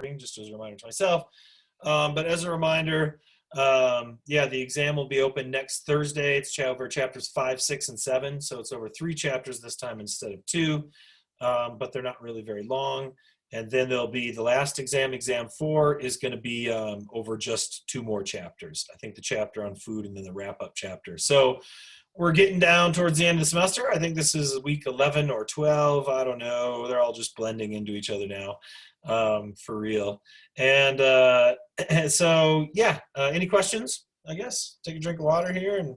recording, just as a reminder to myself. But as a reminder, yeah, the exam will be open next Thursday. It's over chapters 5, 6, and 7. So it's over 3 chapters this time instead of 2, but they're not really very long. And then there'll be the last exam, exam 4, is going to be over just 2 more chapters. I think the chapter on food and then the wrap-up chapter. So we're getting down towards the end of the semester. I think this is week 11 or 12. I don't know. They're all just blending into each other now, for real. And so, yeah, any questions, I guess? Take a drink of water here, and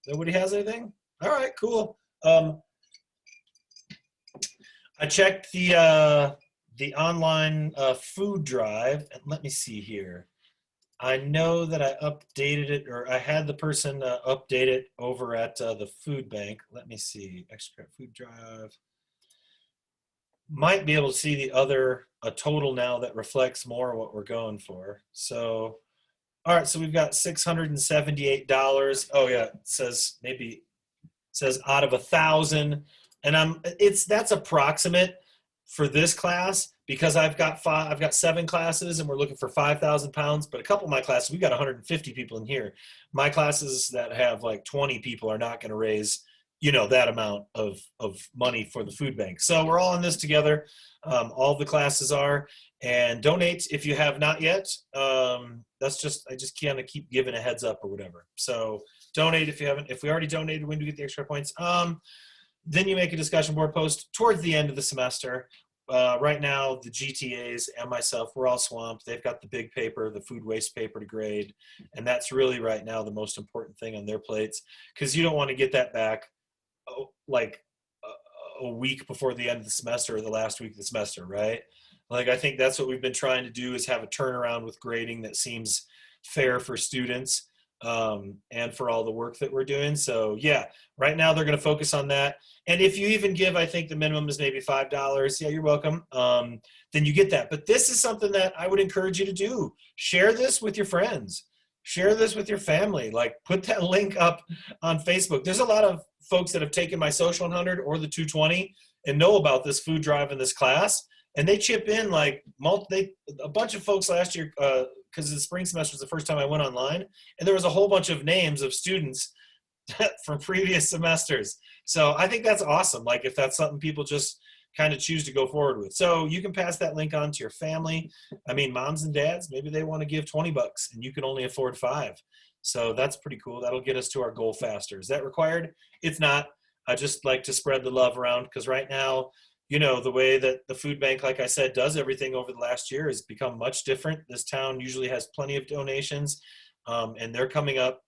nobody has anything? All right, cool. I checked the online food drive, and let me see here. I know that I updated it, or I had the person update it over at the food bank. Let me see, extra food drive. Might be able to see a total now that reflects more what we're going for. So, all right, so we've got $678. Oh yeah, it says out of 1,000, and that's approximate for this class, because I've got 7 classes and we're looking for 5,000 pounds, but a couple of my classes, we've got 150 people in here. My classes that have like 20 people are not going to raise, that amount of money for the food bank. So we're all in this together. All the classes are, and donate if you have not yet. I just kind of keep giving a heads up or whatever. So donate if you haven't. If we already donated, when do we get the extra points? Then you make a discussion board post towards the end of the semester. Right now, the GTAs and myself, we're all swamped. They've got the big paper, the food waste paper to grade, and that's really right now the most important thing on their plates, because you don't want to get that back like a week before the end of the semester or the last week of the semester, right? Like, I think that's what we've been trying to do, is have a turnaround with grading that seems fair for students, and for all the work that we're doing. So yeah, right now they're going to focus on that. And if you even give, I think the minimum is maybe $5. Yeah, you're welcome. Then you get that. But this is something that I would encourage you to do. Share this with your friends. Share this with your family. Like, put that link up on Facebook. There's a lot of folks that have taken my Social 100 or the 220 and know about this food drive in this class. And they chip in like a bunch of folks last year, because the spring semester was the first time I went online, and there was a whole bunch of names of students from previous semesters. So I think that's awesome. Like, if that's something people just kind of choose to go forward with. So you can pass that link on to your family. I mean, moms and dads, maybe they want to give $20 and you can only afford 5. So that's pretty cool. That'll get us to our goal faster. Is that required? It's not. I just like to spread the love around, because right now, the way that the food bank, like I said, does everything over the last year has become much different. This town usually has plenty of donations, and they're coming up,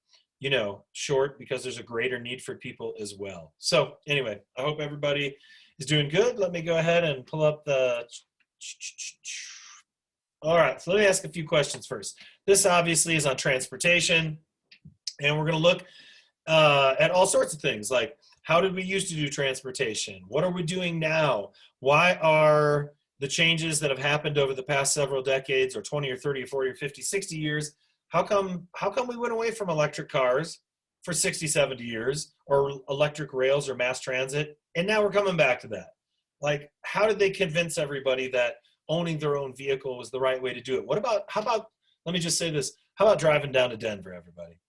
short, because there's a greater need for people as well. So anyway, I hope everybody is doing good. Let me go ahead and pull up all right, so let me ask a few questions first. This obviously is on transportation, and we're going to look at all sorts of things, like, how did we used to do transportation? What are we doing now? Why are the changes that have happened over the past several decades, or 20 or 30 or 40 or 50, 60 years, how come we went away from electric cars for 60, 70 years, or electric rails or mass transit, and now we're coming back to that? Like, how did they convince everybody that owning their own vehicle was the right way to do it? How about, let me just say this, how about driving down to Denver, everybody?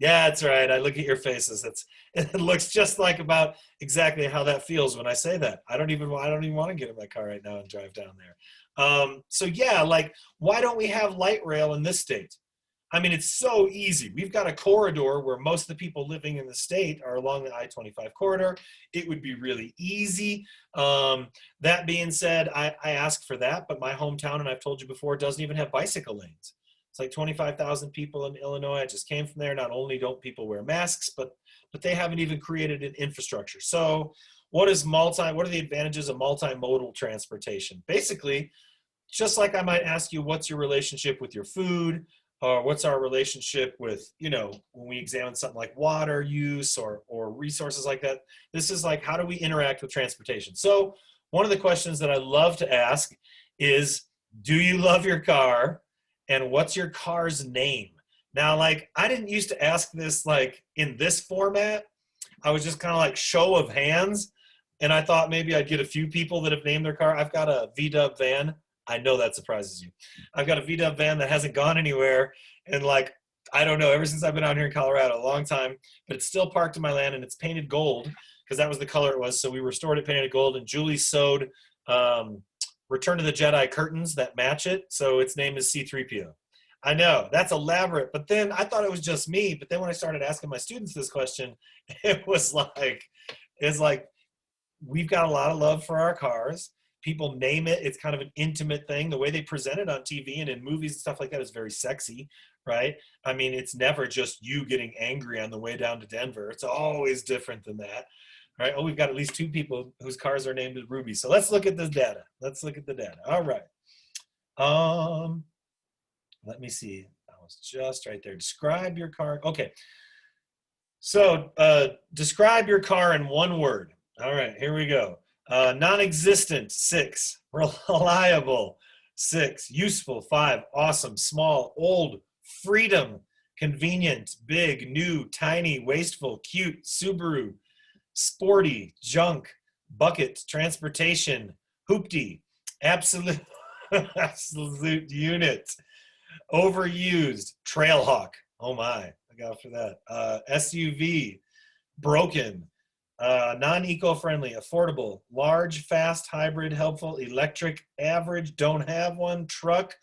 Yeah, that's right. I look at your faces. It looks just like about exactly how that feels when I say that. I don't even want to get in my car right now and drive down there. So yeah, like, why don't we have light rail in this state? I mean, it's so easy. We've got a corridor where most of the people living in the state are along the I-25 corridor. It would be really easy. That being said, I asked for that, but my hometown, and I've told you before, doesn't even have bicycle lanes. It's like 25,000 people in Illinois. I just came from there. Not only don't people wear masks, but they haven't even created an infrastructure. So what are the advantages of multimodal transportation? Basically, just like I might ask you, what's your relationship with your food? Or what's our relationship with, when we examine something like water use or resources like that? This is like, how do we interact with transportation? So one of the questions that I love to ask is, do you love your car? And what's your car's name? Now, like, I didn't used to ask this like in this format. I was just kind of like show of hands. And I thought maybe I'd get a few people that have named their car. I've got a VW van. I know that surprises you. I've got a VW van that hasn't gone anywhere, and like, I don't know, ever since I've been out here in Colorado, a long time, but it's still parked in my land, and it's painted gold because that was the color it was. So we restored it, painted gold, and Julie sewed Return of the Jedi curtains that match it. So its name is C-3PO. I know that's elaborate, but then I thought it was just me. But then when I started asking my students this question, it's like we've got a lot of love for our cars. People name it. It's kind of an intimate thing. The way they present it on TV and in movies and stuff like that is very sexy, right? I mean, it's never just you getting angry on the way down to Denver. It's always different than that, right? Oh, we've got at least 2 people whose cars are named as Ruby. So let's look at this data. Let's look at the data. All right. Let me see. I was just right there. Describe your car. Okay. So describe your car in one word. All right, here we go. Non-existent, 6. Reliable, 6. Useful, 5. Awesome, small, old, freedom, convenient, big, new, tiny, wasteful, cute, Subaru, sporty, junk, bucket, transportation, hoopty, absolute, absolute unit, overused, trailhawk. Oh my, I got for that. SUV, broken, non-eco-friendly, affordable, large, fast, hybrid, helpful, electric, average, don't have one, truck,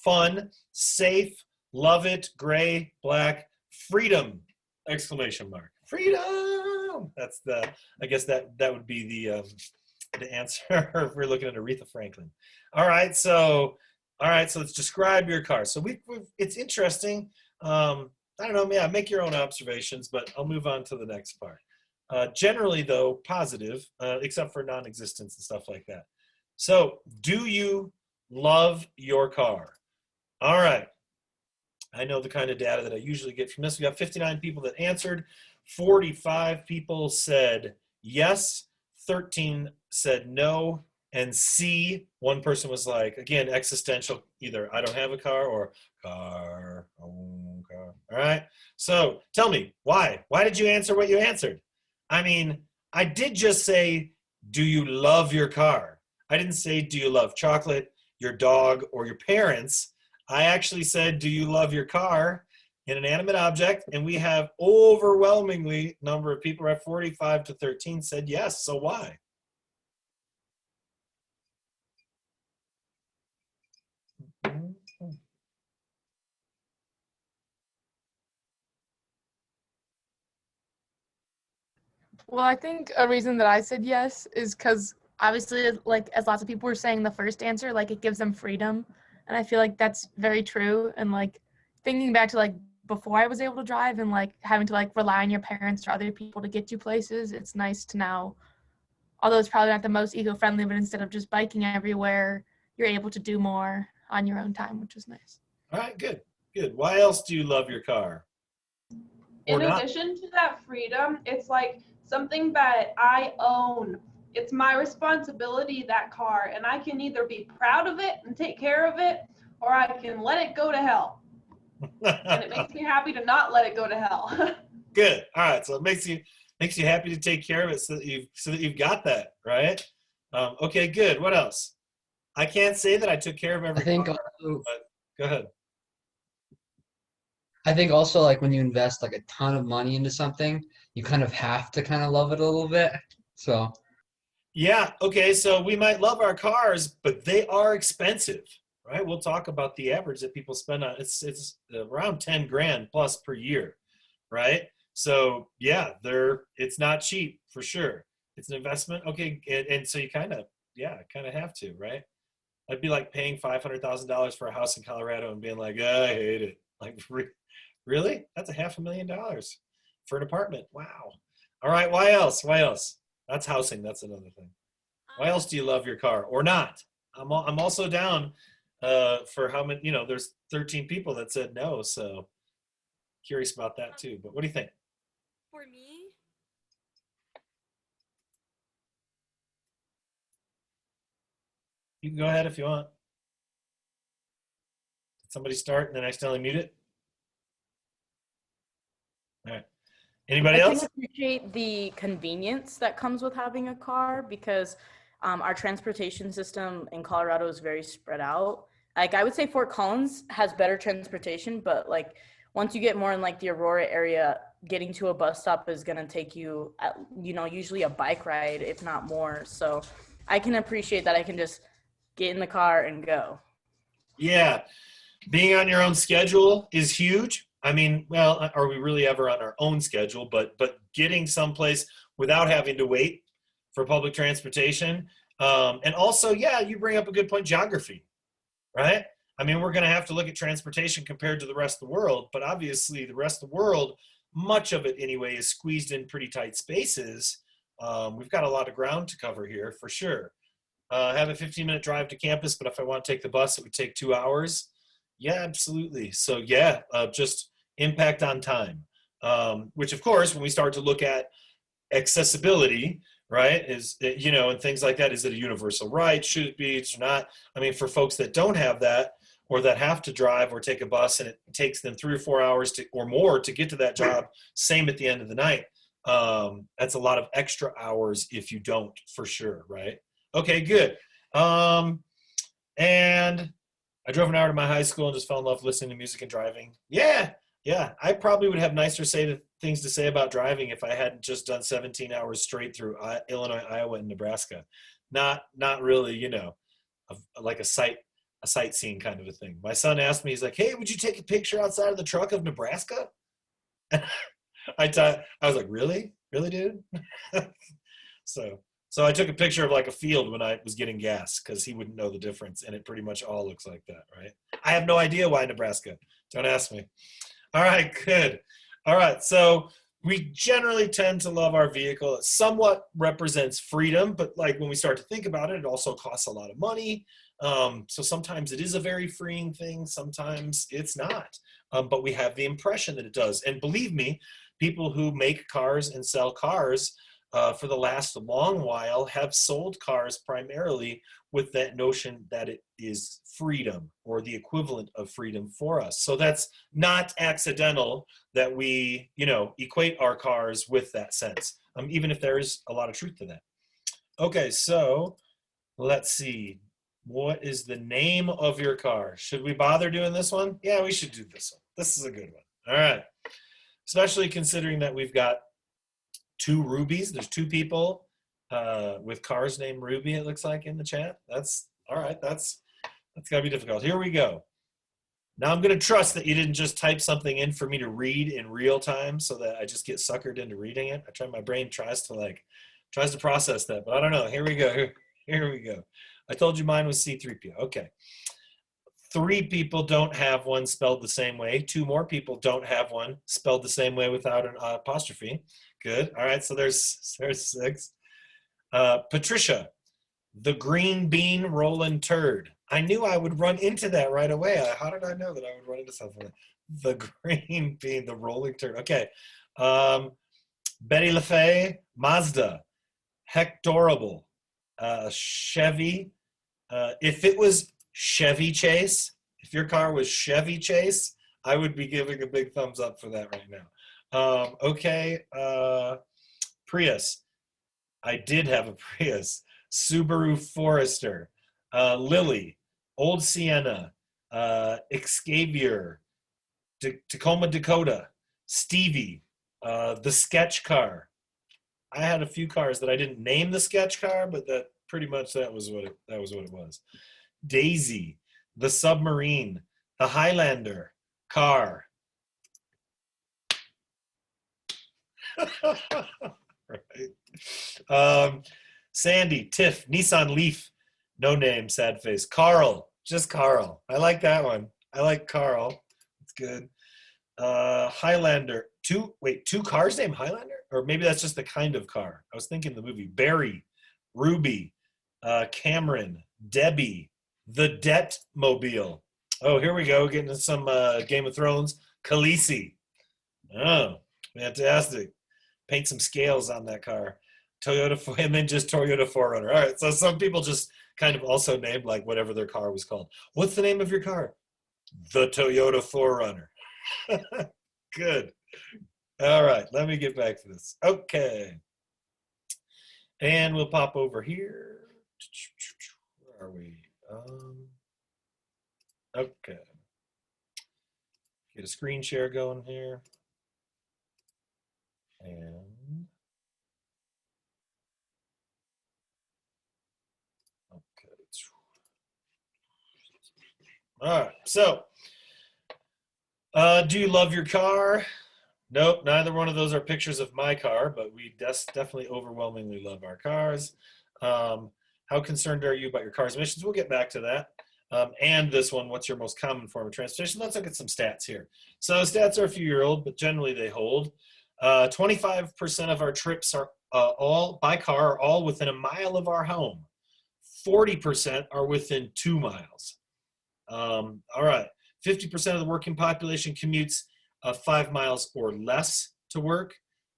fun, safe, love it, gray, black, freedom, exclamation mark. Freedom! That's the, I guess that would be the answer if we're looking at Aretha Franklin. All right, so let's describe your car. So we've it's interesting. I don't know, yeah, make your own observations, but I'll move on to the next part. Generally, though, positive, except for non-existence and stuff like that. So, do you love your car? All right. I know the kind of data that I usually get from this. We got 59 people that answered. 45 people said yes. 13 said no. And C, one person was like, again, existential, either I don't have a car or car, car. All right. So tell me, why? Why did you answer what you answered? I mean, I did just say, do you love your car? I didn't say, do you love chocolate, your dog, or your parents? I actually said, do you love your car, an inanimate object? And we have overwhelmingly number of people, at 45 to 13, said yes. So why? Well, I think a reason that I said yes is because obviously, like as lots of people were saying the first answer, like it gives them freedom. And I feel like that's very true. And like thinking back to like before I was able to drive and like having to like rely on your parents or other people to get you places, it's nice to now, although it's probably not the most eco-friendly, but instead of just biking everywhere, you're able to do more on your own time, which is nice. All right, good, good. Why else do you love your car? Or In not? addition to that freedom, it's like something that I own. It's my responsibility, that car, and I can either be proud of it and take care of it, or I can let it go to hell. And it makes me happy to not let it go to hell. Good. All right. So it makes you happy to take care of it so that you've got that, right? Okay, good. What else? I can't say that I took care of every I think car, also, but go ahead. I think also like when you invest like a ton of money into something, you kind of have to kind of love it a little bit. So Yeah, okay, so we might love our cars, but they are expensive, right? We'll talk about the average that people spend on it's around 10 grand plus per year, right? So yeah, it's not cheap for sure. It's an investment. Okay, and so you kind of have to, right? That'd be like paying $500,000 for a house in Colorado and being like, oh, I hate it. Like, really? That's $500,000 for an apartment. Wow. All right. Why else? Why else? That's housing. That's another thing. Why else do you love your car or not? I'm also down for how many. There's 13 people that said no. So curious about that too. But what do you think? For me, You can go ahead if you want. Did somebody start and then accidentally mute it? All right. Anybody I else? can appreciate the convenience that comes with having a car because our transportation system in Colorado is very spread out. Like I would say Fort Collins has better transportation, but like once you get more in like the Aurora area, getting to a bus stop is going to take you at, usually a bike ride, if not more. So I can appreciate that I can just get in the car and go. Yeah. Being on your own schedule is huge. I mean, well, are we really ever on our own schedule? But getting someplace without having to wait for public transportation. And also, yeah, you bring up a good point, geography, right? I mean, we're going to have to look at transportation compared to the rest of the world, but obviously the rest of the world, much of it anyway, is squeezed in pretty tight spaces. We've got a lot of ground to cover here for sure. I have a 15-minute drive to campus, but if I want to take the bus, it would take 2 hours. Yeah, absolutely. So yeah, just impact on time, which of course, when we start to look at accessibility, right, is, and things like that, is it a universal right? Should it be? It's not. I mean, for folks that don't have that, or that have to drive or take a bus and it takes them 3 or 4 hours or more to get to that job, same at the end of the night. That's a lot of extra hours if you don't, for sure, right? Okay, good. And I drove an hour to my high school and just fell in love listening to music and driving. Yeah. I probably would have nicer things to say about driving if I hadn't just done 17 hours straight through Illinois, Iowa, and Nebraska. Not really, like a sightseeing kind of a thing. My son asked me, he's like, "Hey, would you take a picture outside of the truck of Nebraska?" I was like, "Really, dude?" So I took a picture of like a field when I was getting gas because he wouldn't know the difference, and it pretty much all looks like that, right? I have no idea why Nebraska. Don't ask me. All right, good. All right, so we generally tend to love our vehicle. It somewhat represents freedom, but like when we start to think about it, it also costs a lot of money. So sometimes it is a very freeing thing. Sometimes it's not. But we have the impression that it does. And believe me, people who make cars and sell cars for the last long while have sold cars primarily with that notion that it is freedom or the equivalent of freedom for us. So that's not accidental that we, equate our cars with that sense, even if there is a lot of truth to that. Okay, so let's see. What is the name of your car? Should we bother doing this one? Yeah, we should do this one. This is a good one. All right. Especially considering that we've got 2 Rubies. There's 2 people with cars named Ruby, it looks like, in the chat. That's all right. That's got to be difficult. Here we go. Now I'm going to trust that you didn't just type something in for me to read in real time so that I just get suckered into reading it. My brain tries to process that, but I don't know. Here we go. Here we go. I told you mine was C3PO. Okay. 3 people don't have one spelled the same way. 2 more people don't have one spelled the same way without an apostrophe. Good. All right. So there's 6. Patricia, the green bean rolling turd. I knew I would run into that right away. How did I know that I would run into something like that? The green bean, the rolling turd. Okay. Betty LaFay, Mazda, Hectorable, Chevy. If it was Chevy Chase, if your car was Chevy Chase, I would be giving a big thumbs up for that right now. Okay. Prius. I did have a Prius. Subaru Forester. Lily. Old Sienna. Excavier. Tacoma Dakota. Stevie. The sketch car. I had a few cars that I didn't name the sketch car, but that pretty much that was what it was. Daisy, the submarine, the Highlander, car. Right. Sandy, Tiff, Nissan Leaf, no name, sad face. Carl, just Carl. I like that one. I like Carl. It's good. Highlander. 2 cars named Highlander? Or maybe that's just the kind of car. I was thinking the movie. Barry, Ruby, Cameron, Debbie, the Debt Mobile. Oh, here we go. Getting into some Game of Thrones. Khaleesi. Oh, fantastic. Paint some scales on that car. Toyota, and then just Toyota 4Runner. All right, so some people just kind of also named like whatever their car was called. What's the name of your car? The Toyota 4Runner. Good. All right, let me get back to this. Okay. And we'll pop over here. Where are we? Okay. Get a screen share going here. And okay. All right. So, do you love your car? Nope, neither one of those are pictures of my car, but we definitely overwhelmingly love our cars. How concerned are you about your car's emissions? We'll get back to that. And this one, what's your most common form of transportation? Let's look at some stats here. So stats are a few year old, but generally they hold. 25% of our trips are all by car, are all within a mile of our home. 40% are within 2 miles. All right, 50% of the working population commutes 5 miles or less to work.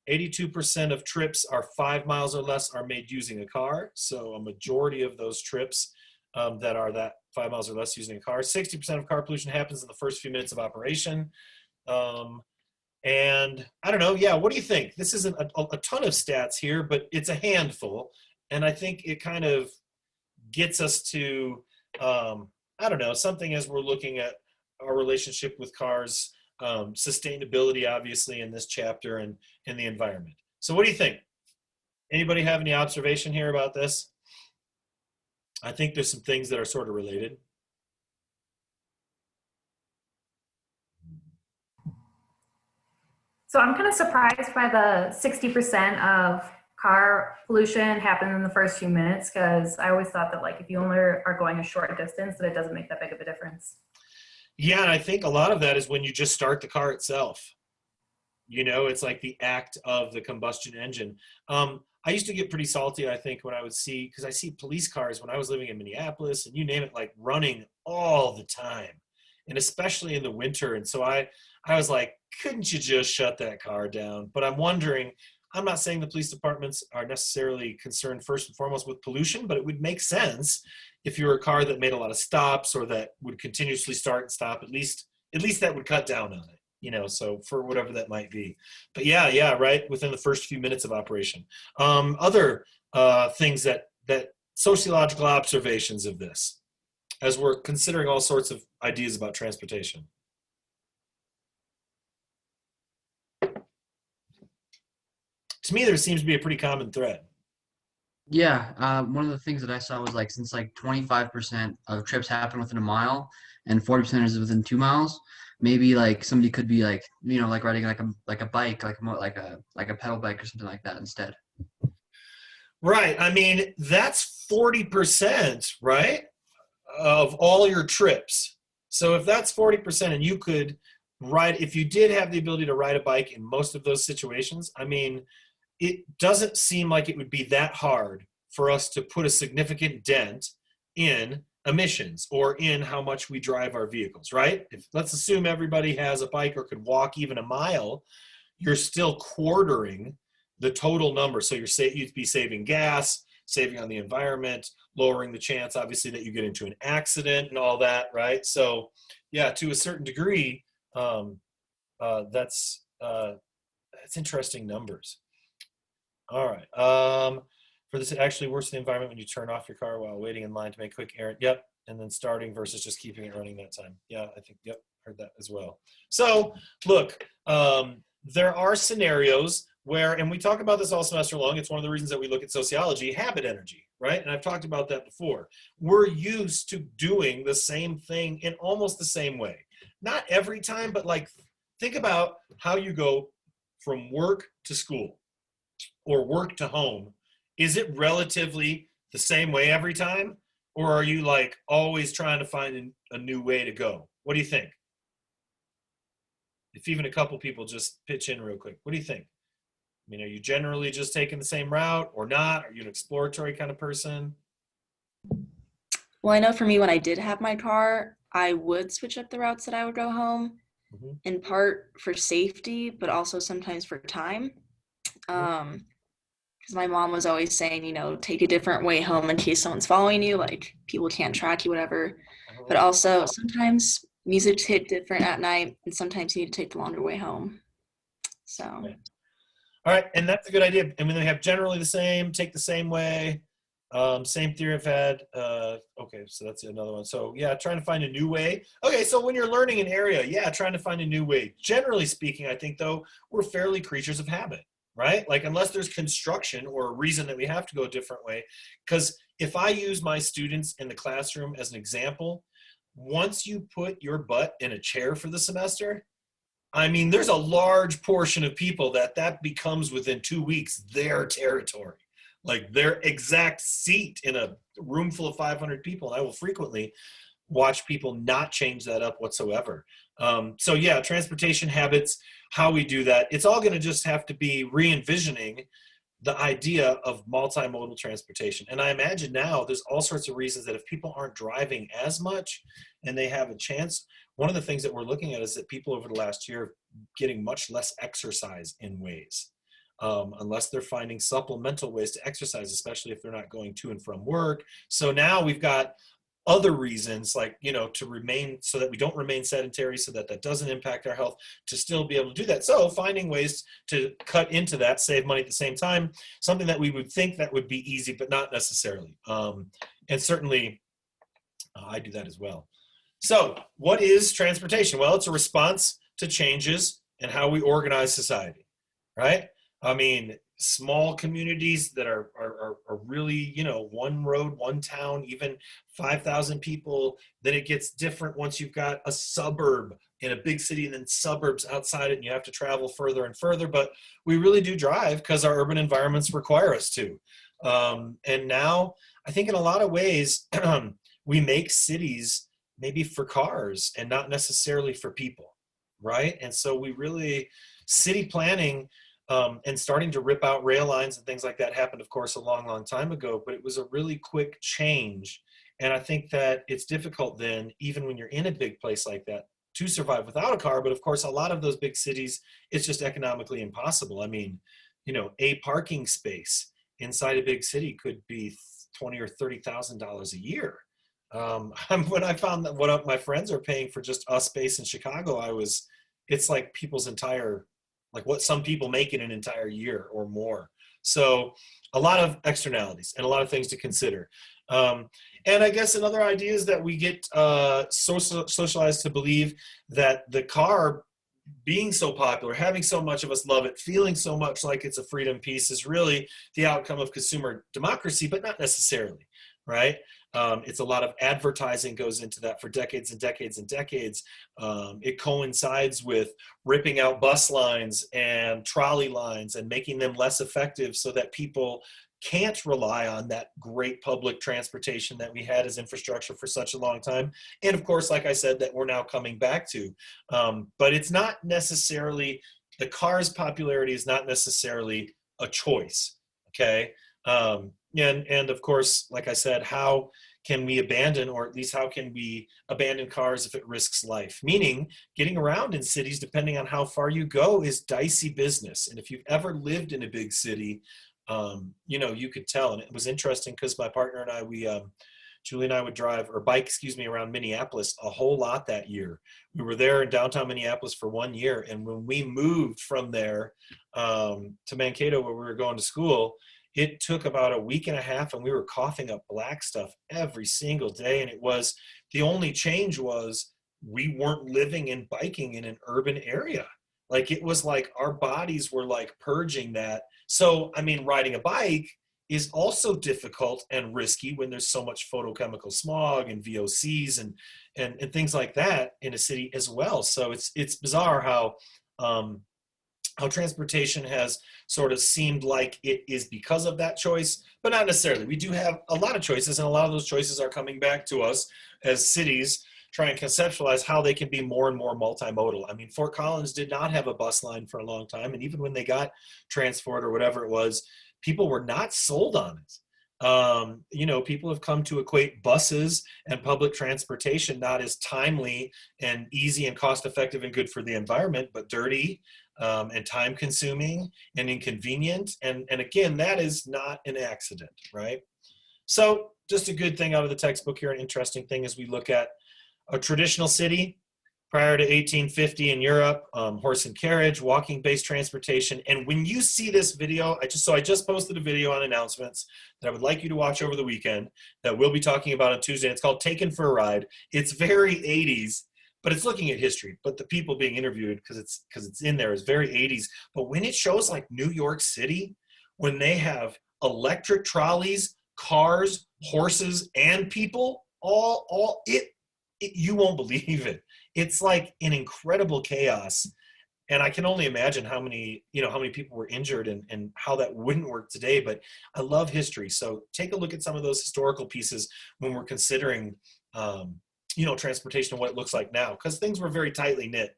82% of trips are 5 miles or less are made using a car. So a majority of those trips that are that 5 miles or less using a car. 60% of car pollution happens in the first few minutes of operation. And I don't know, yeah, what do you think? This isn't a ton of stats here, but it's a handful. And I think it kind of gets us to, I don't know, something as we're looking at our relationship with cars, sustainability, obviously, in this chapter, and in the environment. So what do you think? Anybody have any observation here about this? I think there's some things that are sort of related. So I'm kind of surprised by the 60% of car pollution happen in the first few minutes, because I always thought that like if you only are going a short distance, that it doesn't make that big of a difference. Yeah, and I think a lot of that is when you just start the car itself. You know, it's like the act of the combustion engine. I used to get pretty salty, I think, when I would see, because I see police cars when I was living in Minneapolis, and you name it, like running all the time, and especially in the winter. And so I was like, couldn't you just shut that car down? But I'm wondering, I'm not saying the police departments are necessarily concerned first and foremost with pollution, but it would make sense if you were a car that made a lot of stops or that would continuously start and stop. At least that would cut down on it, you know, so for whatever that might be. But yeah, right, within the first few minutes of operation. Other things that sociological observations of this, as we're considering all sorts of ideas about transportation. To me, there seems to be a pretty common thread. Yeah, one of the things that I saw was like since like 25% of trips happen within a mile and 40% is within 2 miles, maybe like somebody could be like, you know, like riding like a bike, like a pedal bike or something like that instead. Right. I mean, that's 40%, right, of all your trips. So if that's 40% and you could ride, if you did have the ability to ride a bike in most of those situations, I mean, it doesn't seem like it would be that hard for us to put a significant dent in emissions or in how much we drive our vehicles, right? If let's assume everybody has a bike or could walk even a mile, you're still quartering the total number. So you'd be saving gas, saving on the environment, lowering the chance, obviously, that you get into an accident and all that, right? So yeah, to a certain degree, that's interesting numbers. All right. For this, it actually works the environment when you turn off your car while waiting in line to make a quick errand. Yep. And then starting versus just keeping it running that time. Yeah, I think, yep, heard that as well. So look, there are scenarios where, and we talk about this all semester long, it's one of the reasons that we look at sociology, habit energy, right? And I've talked about that before. We're used to doing the same thing in almost the same way. Not every time, but like, think about how you go from work to school or work to home. Is it relatively the same way every time? Or are you like always trying to find a new way to go? What do you think? If even a couple people just pitch in real quick, what do you think? I mean, are you generally just taking the same route or not? Are you an exploratory kind of person? Well, I know for me, when I did have my car, I would switch up the routes that I would go home, in part for safety, but also sometimes for time. Because my mom was always saying, you know, take a different way home in case someone's following you, like people can't track you, whatever. But also sometimes music's hit different at night, and sometimes you need to take the longer way home. So. All right, and that's a good idea. I mean, they have generally the same, take the same way. Same theory I've had. Okay, so that's another one. So yeah, trying to find a new way. Okay, so when you're learning an area, yeah, trying to find a new way. Generally speaking, I think though, we're fairly creatures of habit, right? Like unless there's construction or a reason that we have to go a different way. Because if I use my students in the classroom as an example, once you put your butt in a chair for the semester, I mean, there's a large portion of people that becomes within 2 weeks their territory, like their exact seat in a room full of 500 people. And I will frequently watch people not change that up whatsoever. So yeah, transportation habits, how we do that, it's all going to just have to be re-envisioning the idea of multimodal transportation. And I imagine now there's all sorts of reasons that if people aren't driving as much and they have a chance, one of the things that we're looking at is that people over the last year are getting much less exercise in ways, unless they're finding supplemental ways to exercise, especially if they're not going to and from work. So now we've got other reasons, like, you know, to remain, so that we don't remain sedentary, so that that doesn't impact our health, to still be able to do that. So finding ways to cut into that, save money at the same time, something that we would think that would be easy, but not necessarily. And certainly I do that as well. So what is transportation? Well, it's a response to changes in how we organize society, right? I mean, small communities that are really, you know, one road, one town, even 5,000 people, then it gets different once you've got a suburb in a big city and then suburbs outside it, and you have to travel further and further. But we really do drive because our urban environments require us to. And now I think in a lot of ways, we make cities maybe for cars and not necessarily for people, right? And so we really, city planning, and starting to rip out rail lines and things like that happened, of course, a long time ago, but it was a really quick change. And I think that it's difficult then, even when you're in a big place like that, to survive without a car. But of course, a lot of those big cities, it's just economically impossible. I mean, you know, a parking space inside a big city could be $20,000 or $30,000 a year. When I found that what my friends are paying for just a space in Chicago, it's like people's entire, like what some people make in an entire year or more. So a lot of externalities and a lot of things to consider. And I guess another idea is that we get socialized to believe that the car being so popular, having so much of us love it, feeling so much like it's a freedom piece is really the outcome of consumer democracy, but not necessarily, right? It's a lot of advertising goes into that for decades and decades and decades. It coincides with ripping out bus lines and trolley lines and making them less effective so that people can't rely on that great public transportation that we had as infrastructure for such a long time. And of course, like I said, that we're now coming back to. But it's not necessarily, the car's popularity is not necessarily a choice, okay? And of course, like I said, how can we abandon, or at least how can we abandon cars if it risks life? Meaning, getting around in cities, depending on how far you go, is dicey business. And if you've ever lived in a big city, you know, you could tell. And it was interesting because my partner and I, Julie and I would drive, or bike, around Minneapolis a whole lot that year. We were there in downtown Minneapolis for 1 year. And when we moved from there to Mankato, where we were going to school, it took about a week and a half, and we were coughing up black stuff every single day. And it was, the only change was we weren't living and biking in an urban area. Like, it was like our bodies were like purging that. So, I mean, riding a bike is also difficult and risky when there's so much photochemical smog and VOCs and things like that in a city as well. So it's bizarre how transportation has sort of seemed like it is because of that choice, but not necessarily. We do have a lot of choices, and a lot of those choices are coming back to us as cities try and conceptualize how they can be more and more multimodal. I mean, Fort Collins did not have a bus line for a long time, and even when they got Transport or whatever it was, people were not sold on it. You know, people have come to equate buses and public transportation not as timely and easy and cost-effective and good for the environment, but dirty, and time-consuming and inconvenient. And again, that is not an accident, right? So just a good thing out of the textbook here, an interesting thing as we look at a traditional city, Prior to 1850 in Europe, horse and carriage, walking-based transportation. And when you see this video, I just posted a video on announcements that I would like you to watch over the weekend that we'll be talking about on Tuesday. It's called Taken for a Ride. It's very 80s, but it's looking at history. But the people being interviewed, because it's in there, is very 80s. But when it shows like New York City, when they have electric trolleys, cars, horses, and people, you won't believe it. It's like an incredible chaos. And I can only imagine how many people were injured and how that wouldn't work today. But I love history. So take a look at some of those historical pieces when we're considering, transportation and what it looks like now, because things were very tightly knit.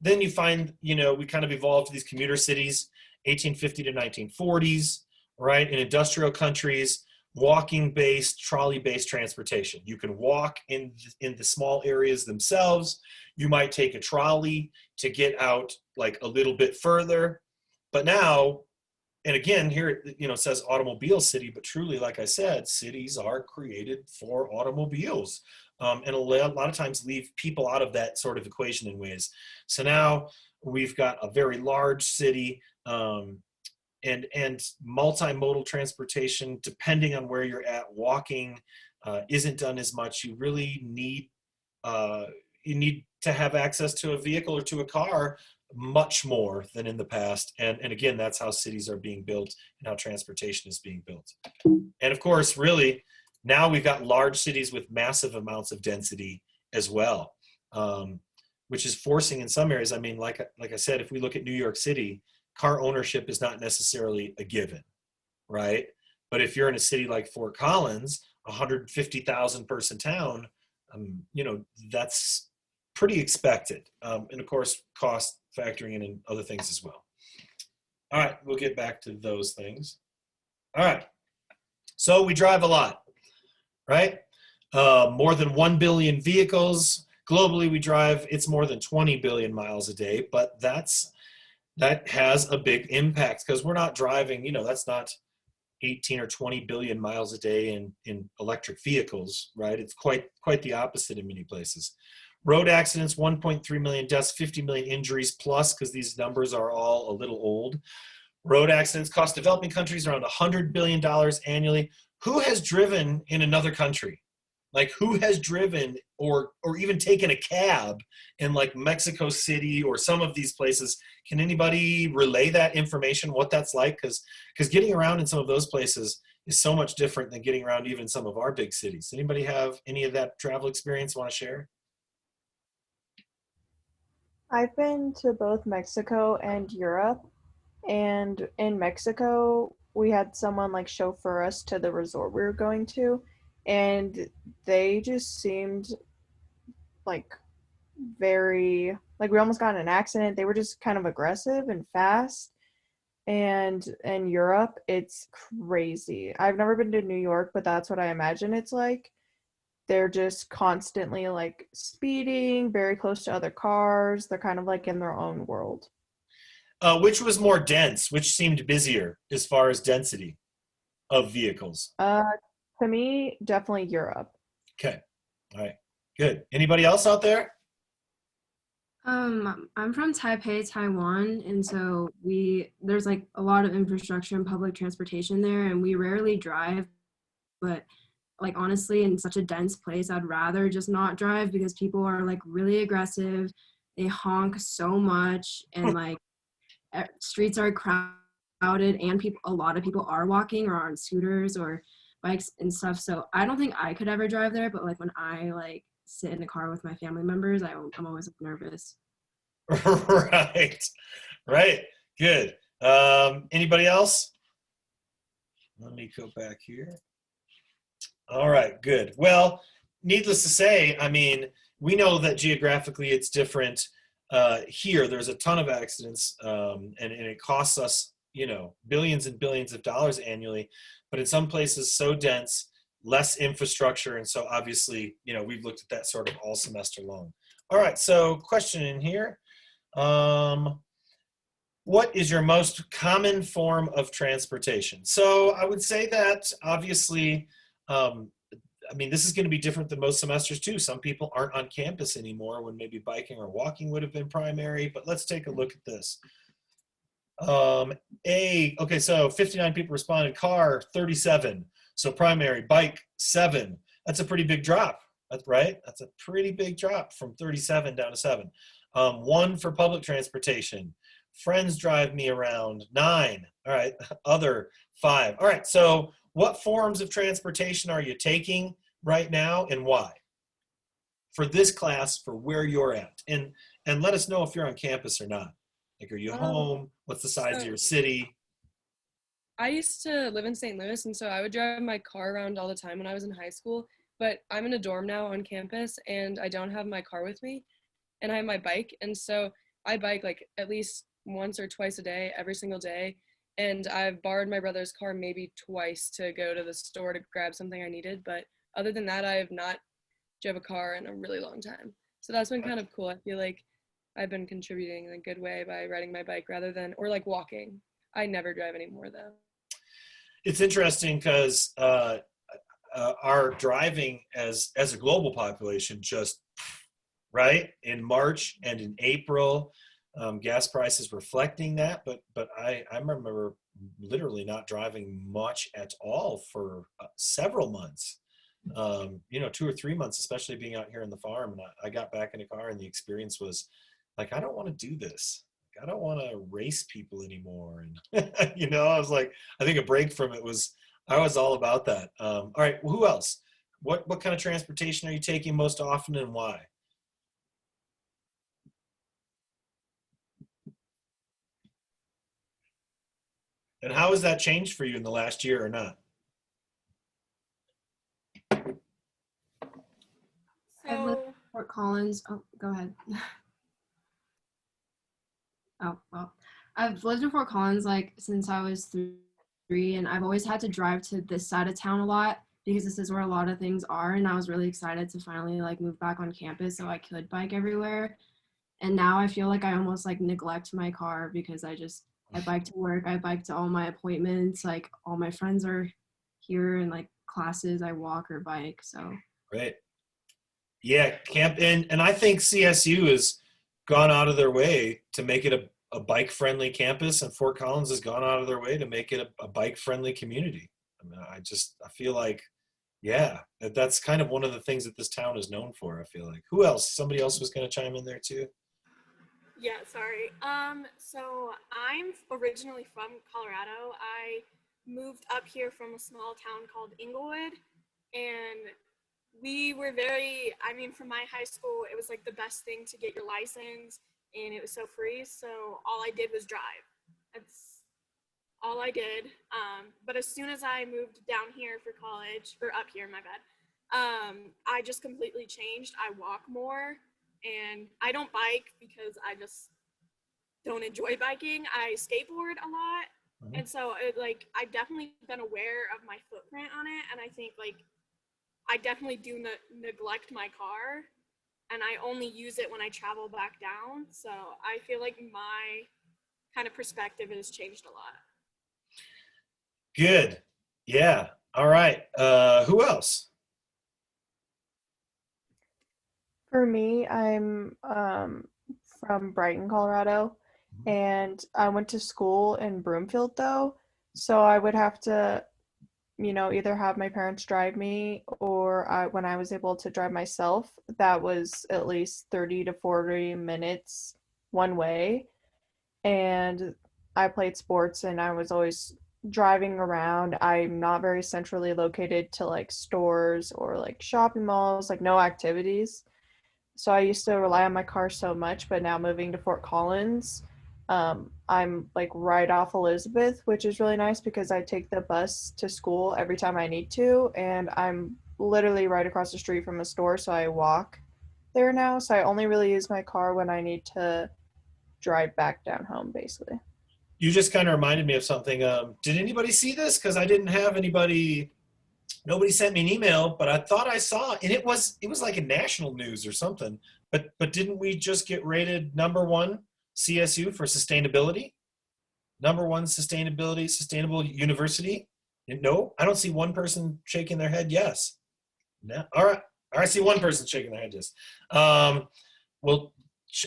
Then you find, we kind of evolved to these commuter cities, 1850 to 1940s, right? In industrial countries, walking-based, trolley-based transportation. You can walk in the small areas themselves. You might take a trolley to get out like a little bit further. But now, and again, here it says automobile city, but truly, like I said, cities are created for automobiles. And a lot of times leave people out of that sort of equation in ways. So now we've got a very large city, and multimodal transportation, depending on where you're at. Walking isn't done as much. You really need to have access to a vehicle or to a car much more than in the past. And again, that's how cities are being built and how transportation is being built. And of course, really, now we've got large cities with massive amounts of density as well, which is forcing in some areas. I mean, like I said, if we look at New York City, car ownership is not necessarily a given, right? But if you're in a city like Fort Collins, 150,000 person town, that's pretty expected. And of course, cost factoring in and other things as well. All right, we'll get back to those things. All right, so we drive a lot, right? More than 1 billion vehicles. Globally, we drive, it's more than 20 billion miles a day, but that has a big impact because we're not driving, that's not 18 or 20 billion miles a day in electric vehicles, right? It's quite the opposite in many places. Road accidents, 1.3 million deaths, 50 million injuries plus, because these numbers are all a little old. Road accidents cost developing countries around $100 billion annually. Who has driven in another country? Like, who has driven or even taken a cab in like Mexico City or some of these places? Can anybody relay that information, what that's like? Because getting around in some of those places is so much different than getting around even some of our big cities. Anybody have any of that travel experience want to share? I've been to both Mexico and Europe, and in Mexico, we had someone like chauffeur us to the resort we were going to, and they just seemed like very, like we almost got in an accident. They were just kind of aggressive and fast. And in Europe, it's crazy. I've never been to New York, but that's what I imagine it's like. They're just constantly like speeding, very close to other cars. They're kind of like in their own world. Which was more dense? Which seemed busier as far as density of vehicles? To me, definitely Europe. Okay. All right. Good. Anybody else out there? I'm from Taipei, Taiwan, and so there's like a lot of infrastructure and public transportation there, and we rarely drive, but like honestly, in such a dense place, I'd rather just not drive because people are like really aggressive. They honk so much, and like streets are crowded, and a lot of people are walking or on scooters or bikes and stuff. So I don't think I could ever drive there, but like when I like sit in a car with my family members, I'm always nervous. Right. Good. Anybody else? Let me go back here. All right, good. Well, needless to say, I mean, we know that geographically it's different. Here, there's a ton of accidents, and it costs us, billions and billions of dollars annually. But in some places, so dense, less infrastructure, and so obviously, we've looked at that sort of all semester long. All right, so question in here. What is your most common form of transportation? So I would say that obviously, I mean, this is going to be different than most semesters too. Some people aren't on campus anymore when maybe biking or walking would have been primary, but let's take a look at this. Okay, so 59 people responded, car 37. So primary, bike 7. That's a pretty big drop. That's right. That's a pretty big drop from 37 down to 7. 1 for public transportation. Friends drive me around, 9. All right, other 5. All right, so what forms of transportation are you taking right now and why? For this class, for where you're at. And let us know if you're on campus or not. Like, are you home? What's the size of your city? I used to live in St. Louis, and so I would drive my car around all the time when I was in high school. But I'm in a dorm now on campus, and I don't have my car with me, and I have my bike. And so I bike like at least once or twice a day, every single day. And I've borrowed my brother's car maybe twice to go to the store to grab something I needed. But other than that, I have not driven a car in a really long time. So that's been kind of cool. I feel like I've been contributing in a good way by riding my bike rather than, or like walking. I never drive anymore though. It's interesting because our driving as a global population just, right, in March and in April, gas prices reflecting that, but I remember literally not driving much at all for several months, 2 or 3 months, especially being out here in the farm. And I got back in a car and the experience was like, I don't want to do this. I don't want to race people anymore. And, I was like, I think a break from it I was all about that. All right, well, who else? What kind of transportation are you taking most often and why? And how has that changed for you in the last year or not? I've lived in Fort Collins. Oh, go ahead. Oh, well. I've lived in Fort Collins like since I was 3, and I've always had to drive to this side of town a lot because this is where a lot of things are, and I was really excited to finally like move back on campus so I could bike everywhere. And now I feel like I almost like neglect my car because I bike to work, I bike to all my appointments, like all my friends are here and like classes, I walk or bike. So Right. Yeah, and I think CSU has gone out of their way to make it a bike-friendly campus, and Fort Collins has gone out of their way to make it a bike-friendly community. I mean, I feel like, yeah, that's kind of one of the things that this town is known for, I feel like. Who else? Somebody else was going to chime in there too? Yeah, sorry. So I'm originally from Colorado. I moved up here from a small town called Inglewood, and we were from my high school, it was like the best thing to get your license, and it was so free. So all I did was drive. That's all I did. But as soon as I moved down here for college, or up here, my bad, I just completely changed. I walk more, and I don't bike because I just don't enjoy biking. I skateboard a lot. Mm-hmm. And so I've definitely been aware of my footprint on it. And I think I definitely do neglect my car, and I only use it when I travel back down. So I feel like my kind of perspective has changed a lot. Good. Yeah. All right. Who else? For me, I'm from Brighton, Colorado, and I went to school in Broomfield though, so I would have to either have my parents drive me, or when I was able to drive myself, that was at least 30 to 40 minutes one way. And I played sports and I was always driving around. I'm not very centrally located to like stores or like shopping malls, like no activities. So I used to rely on my car so much, but now moving to Fort Collins, I'm like right off Elizabeth, which is really nice because I take the bus to school every time I need to, and I'm literally right across the street from a store, so I walk there now. So I only really use my car when I need to drive back down home, basically. You just kind of reminded me of something. Did anybody see this? Because I didn't have nobody sent me an email, but I thought I saw, and it was like in national news or something, but didn't we just get rated #1 CSU for sustainability? #1 sustainable university? No, I don't see one person shaking their head yes. No. All right. I see one person shaking their head. Just. Well,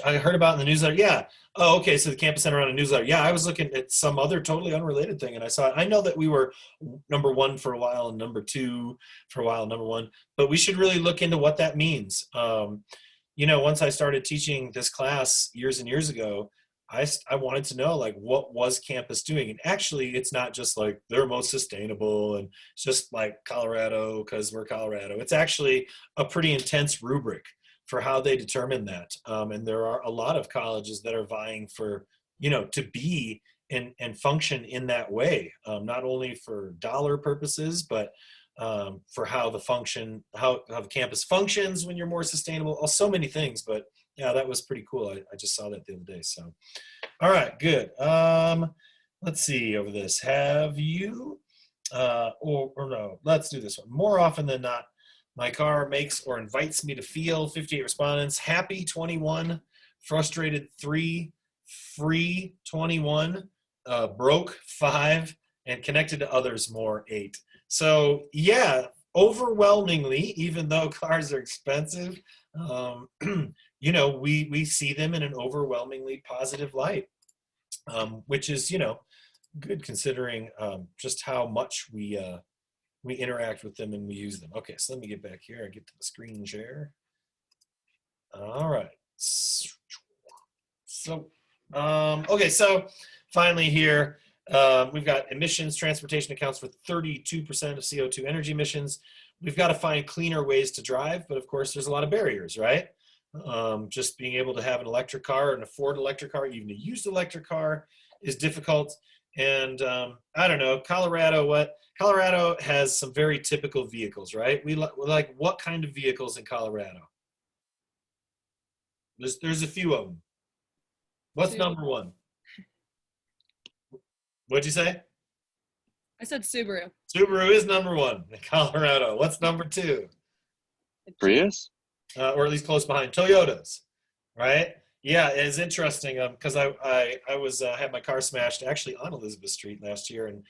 I heard about in the newsletter. Yeah. Oh, okay. So the campus sent around a newsletter. Yeah, I was looking at some other totally unrelated thing, and I saw it. I know that we were number one for a while and number two for a while, number one, but we should really look into what that means. You know, once I started teaching this class years and years ago, I wanted to know, like, what was campus doing? And actually, it's not just like they're most sustainable and it's just like Colorado because we're Colorado. It's actually a pretty intense rubric for how they determine that. And there are a lot of colleges that are vying for, you know, to be and function in that way, not only for dollar purposes, but for how the campus functions when you're more sustainable. So many things, but yeah, that was pretty cool. I just saw that the other day. So, all right, good. Let's see over this. Have you, or no, let's do this one. More often than not, my car makes or invites me to feel, 58 respondents, happy 21, frustrated 3, free 21, broke 5, and connected to others more 8. So yeah, overwhelmingly, even though cars are expensive, you know, we see them in an overwhelmingly positive light, which is, you know, good considering just how much we interact with them and we use them. Okay, so let me get back here. I get to the screen share. All right. So, okay, so finally here, we've got emissions. Transportation accounts for 32% of CO2 energy emissions. We've got to find cleaner ways to drive, but of course there's a lot of barriers, right? Just being able to have an electric car and afford an electric car, even a used electric car, is difficult. And I don't know, Colorado has some very typical vehicles, right? We like what kind of vehicles in Colorado? There's a few of them. What's number one? What'd you say? I said Subaru. Subaru is number one in Colorado. What's number two? Prius? Or at least close behind. Toyotas, right? Yeah, it's interesting because I had my car smashed actually on Elizabeth Street last year and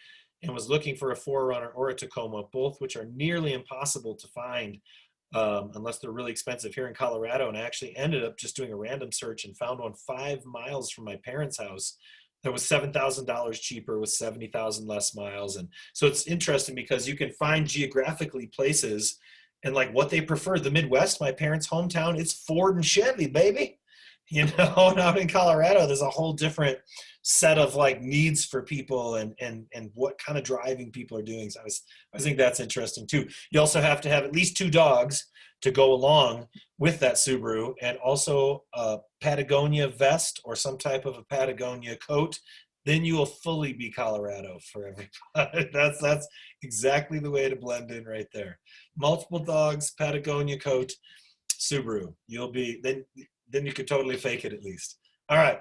was looking for a 4Runner or a Tacoma, both which are nearly impossible to find unless they're really expensive here in Colorado. And I actually ended up just doing a random search and found one 5 miles from my parents' house that was $7,000 cheaper with 70,000 less miles. And so it's interesting because you can find geographically places and like what they prefer. The Midwest, my parents' hometown, it's Ford and Chevy, baby. You know, and out in Colorado, there's a whole different set of like needs for people and what kind of driving people are doing. So I think that's interesting too. You also have to have at least 2 dogs to go along with that Subaru, and also a Patagonia vest or some type of a Patagonia coat. Then you will fully be Colorado for everybody. That's exactly the way to blend in right there. Multiple dogs, Patagonia coat, Subaru. You'll be then you could totally fake it at least. All right.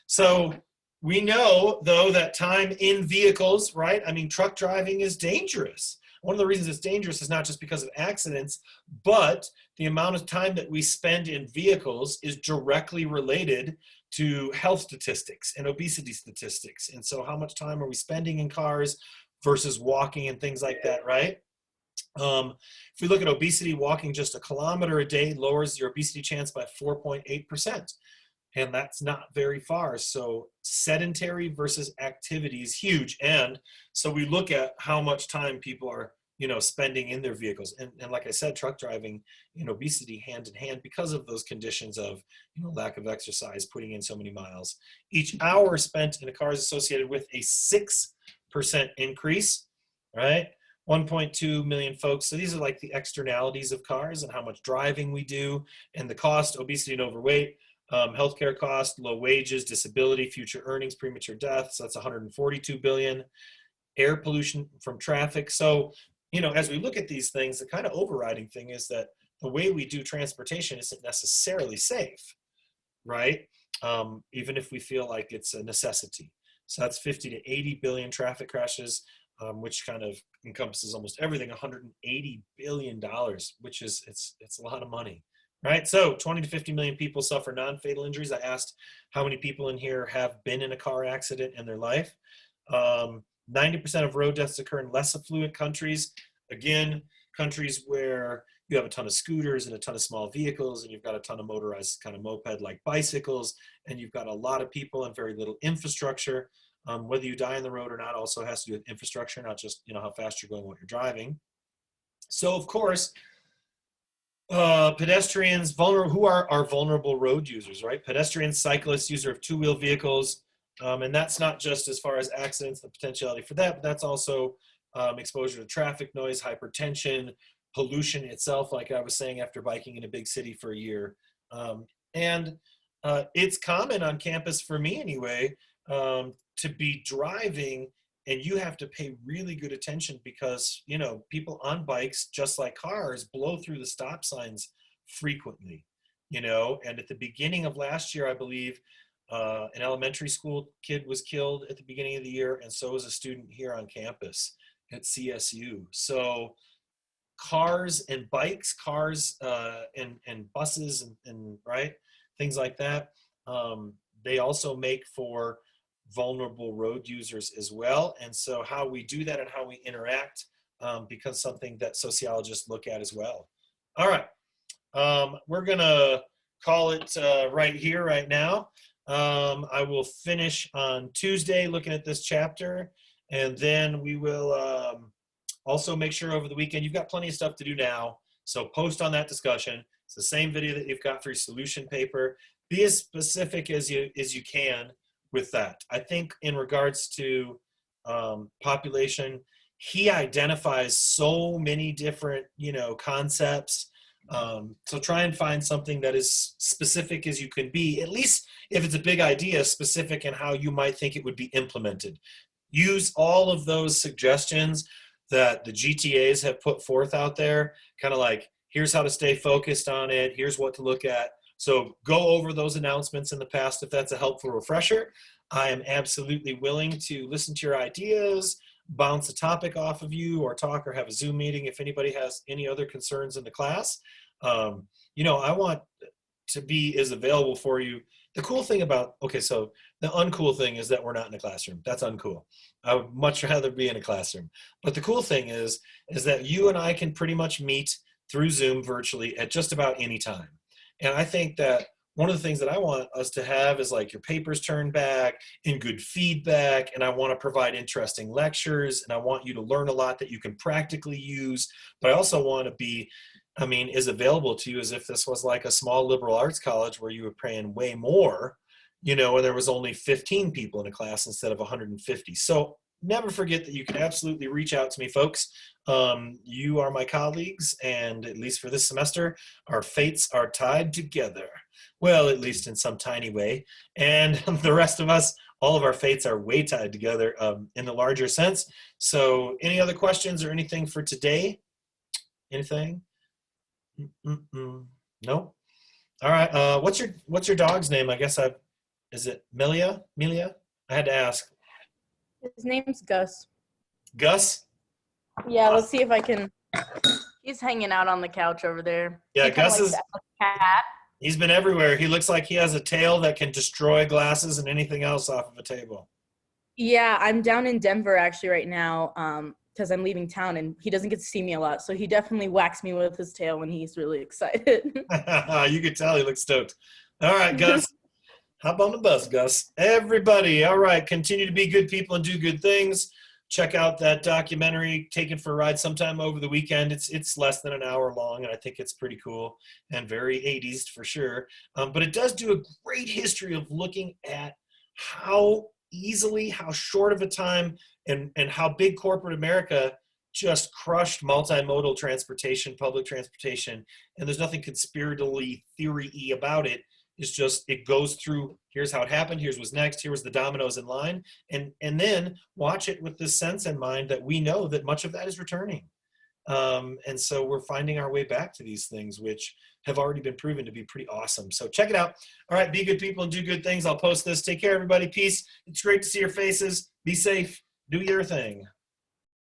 So we know, though, that time in vehicles, right? I mean, truck driving is dangerous. One of the reasons it's dangerous is not just because of accidents, but the amount of time that we spend in vehicles is directly related to health statistics and obesity statistics. And so how much time are we spending in cars versus walking and things like that, right? If we look at obesity, walking just 1 kilometer a day lowers your obesity chance by 4.8%. And that's not very far. So sedentary versus activity is huge. And so we look at how much time people are, you know, spending in their vehicles. And like I said, truck driving and obesity hand in hand because of those conditions of, you know, lack of exercise, putting in so many miles. Each hour spent in a car is associated with a 6% increase, right? 1.2 million folks. So these are like the externalities of cars and how much driving we do and the cost, obesity and overweight, healthcare cost, low wages, disability, future earnings, premature death. So that's 142 billion. Air pollution from traffic. So, you know, as we look at these things, the kind of overriding thing is that the way we do transportation isn't necessarily safe, right? Even if we feel like it's a necessity. So that's 50 to 80 billion traffic crashes, which kind of encompasses almost everything, $180 billion, which is, it's a lot of money, right? So 20 to 50 million people suffer non-fatal injuries. I asked how many people in here have been in a car accident in their life. 90% of road deaths occur in less affluent countries. Again, countries where, You have a ton of scooters and a ton of small vehicles, and you've got a ton of motorized kind of moped like bicycles, and you've got a lot of people and very little infrastructure. Whether you die on the road or not also has to do with infrastructure, not just, you know, how fast you're going, what you're driving. So of course, pedestrians, who are vulnerable road users, right? Pedestrians, cyclists, user of two-wheel vehicles, and that's not just as far as accidents, the potentiality for that, but that's also exposure to traffic noise, hypertension, pollution itself, like I was saying after biking in a big city for a year. And it's common on campus, for me anyway, to be driving and you have to pay really good attention because, you know, people on bikes, just like cars, blow through the stop signs frequently, you know. And at the beginning of last year, I believe, an elementary school kid was killed at the beginning of the year, and so was a student here on campus at CSU. So cars and bikes, and buses and right, things like that, they also make for vulnerable road users as well. And so how we do that and how we interact becomes something that sociologists look at as well. All right, we're gonna call it right here, right now. I will finish on Tuesday looking at this chapter, and then we will also make sure over the weekend, you've got plenty of stuff to do now, so post on that discussion. It's the same video that you've got for your solution paper. Be as specific as you can with that. I think in regards to population, he identifies so many different, you know, concepts. So try and find something that is specific as you can be, at least if it's a big idea, specific in how you might think it would be implemented. Use all of those suggestions that the GTAs have put forth out there, kind of like, here's how to stay focused on it, here's what to look at. So go over those announcements in the past if that's a helpful refresher. I am absolutely willing to listen to your ideas, bounce a topic off of you, or talk or have a Zoom meeting if anybody has any other concerns in the class. You know, I want to be as available for you. The cool thing about, okay, so the uncool thing is that we're not in a classroom. That's uncool. I would much rather be in a classroom. But the cool thing is that you and I can pretty much meet through Zoom virtually at just about any time. And I think that one of the things that I want us to have is like your papers turned back and good feedback. And I want to provide interesting lectures, and I want you to learn a lot that you can practically use. But I also want to be, I mean, as available to you as if this was like a small liberal arts college where you were paying way more, you know, and there was only 15 people in a class instead of 150. So never forget that you can absolutely reach out to me, folks. You are my colleagues, and at least for this semester, our fates are tied together. Well, at least in some tiny way. And the rest of us, all of our fates are way tied together in the larger sense. So any other questions or anything for today? Anything? No? All right. What's your dog's name? I guess is it Melia? I had to ask. His name's Gus. Gus? Yeah, let's see if I can. He's hanging out on the couch over there. Yeah, Gus is. Cat. He's been everywhere. He looks like he has a tail that can destroy glasses and anything else off of a table. Yeah, I'm down in Denver actually right now because I'm leaving town, and he doesn't get to see me a lot. So he definitely whacks me with his tail when he's really excited. You could tell he looks stoked. All right, Gus. Hop on the bus, Gus. Everybody, all right, continue to be good people and do good things. Check out that documentary, Take It for a Ride, sometime over the weekend. It's less than an hour long, and I think it's pretty cool and very 80s for sure. But it does do a great history of looking at how easily, how short of a time, and how big corporate America just crushed multimodal transportation, public transportation. And there's nothing conspiratorially theory-y about it. It's just, it goes through, here's how it happened, here's what's next, here was the dominoes in line, and then watch it with this sense in mind that we know that much of that is returning. And so we're finding our way back to these things, which have already been proven to be pretty awesome. So check it out. All right, be good people and do good things. I'll post this. Take care, everybody. Peace. It's great to see your faces. Be safe. Do your thing.